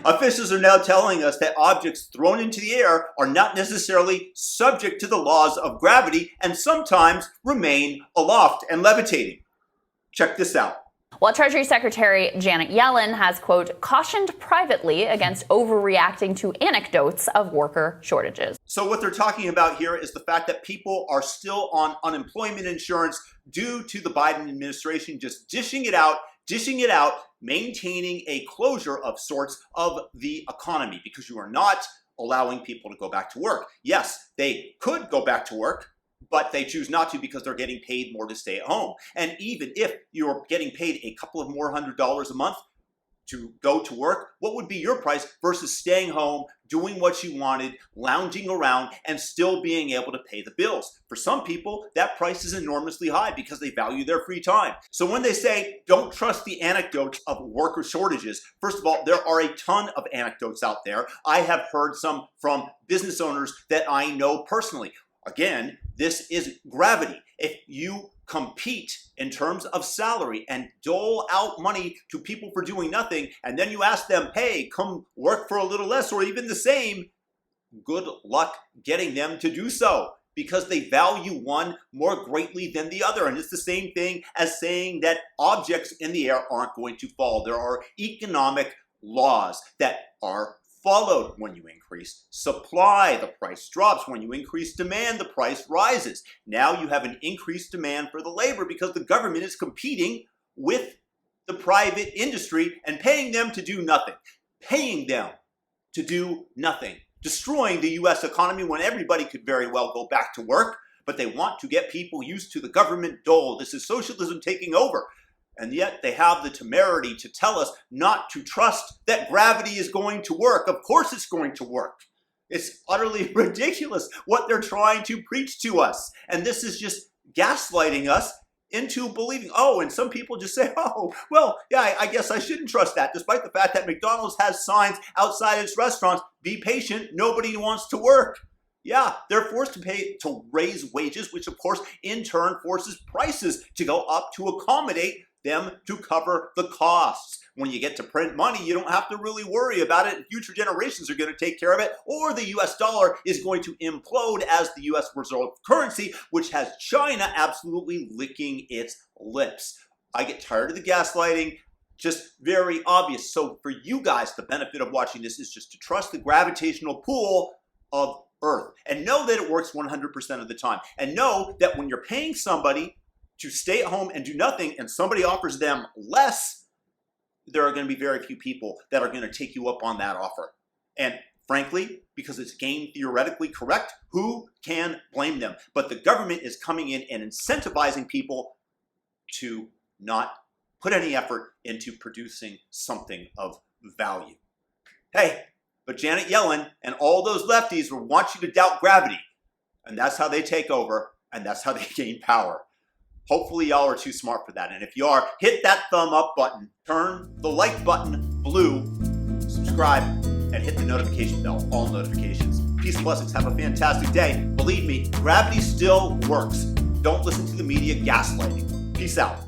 Officials are now telling us that objects thrown into the air are not necessarily subject to the laws of gravity and sometimes remain aloft and levitating. Check this out. While Treasury Secretary Janet Yellen has, quote, cautioned privately against overreacting to anecdotes of worker shortages. So what they're talking about here is the fact that people are still on unemployment insurance due to the Biden administration just dishing it out, maintaining a closure of sorts of the economy because you are not allowing people to go back to work. Yes, they could go back to work, but they choose not to because they're getting paid more to stay at home. And even if you're getting paid a couple of more $100s a month to go to work, what would be your price versus staying home, doing what you wanted, lounging around, and still being able to pay the bills? For some people, that price is enormously high because they value their free time. So when they say, don't trust the anecdotes of worker shortages, first of all, there are a ton of anecdotes out there. I have heard some from business owners that I know personally. Again, this is gravity. If you compete in terms of salary and dole out money to people for doing nothing, and then you ask them, hey, come work for a little less or even the same, good luck getting them to do so because they value one more greatly than the other. And it's the same thing as saying that objects in the air aren't going to fall. There are economic laws that are followed. When you increase supply, the price drops. When you increase demand, the price rises. Now you have an increased demand for the labor because the government is competing with the private industry and paying them to do nothing. Destroying the U.S. economy when everybody could very well go back to work, but they want to get people used to the government dole. This is socialism taking over. And yet they have the temerity to tell us not to trust that gravity is going to work. Of course it's going to work. It's utterly ridiculous what they're trying to preach to us. And this is just gaslighting us into believing, oh, and some people just say, oh, well, yeah, I guess I shouldn't trust that, despite the fact that McDonald's has signs outside its restaurants, be patient, nobody wants to work. Yeah, they're forced to raise wages, which of course in turn forces prices to go up to accommodate them to cover the costs. When you get to print money, you don't have to really worry about it. Future generations are going to take care of it, or the US dollar is going to implode as the US reserve currency, which has China absolutely licking its lips. I get tired of the gaslighting, just very obvious. So for you guys, the benefit of watching this is just to trust the gravitational pull of Earth and know that it works 100% of the time. And know that when you're paying somebody to stay at home and do nothing and somebody offers them less, there are going to be very few people that are going to take you up on that offer. And frankly, because it's game theoretically correct, who can blame them? But the government is coming in and incentivizing people to not put any effort into producing something of value. Hey, but Janet Yellen and all those lefties will want you to doubt gravity. And that's how they take over, and that's how they gain power. Hopefully y'all are too smart for that. And if you are, hit that thumb up button, turn the like button blue, subscribe, and hit the notification bell, all notifications. Peace and blessings. Have a fantastic day. Believe me, gravity still works. Don't listen to the media gaslighting. Peace out.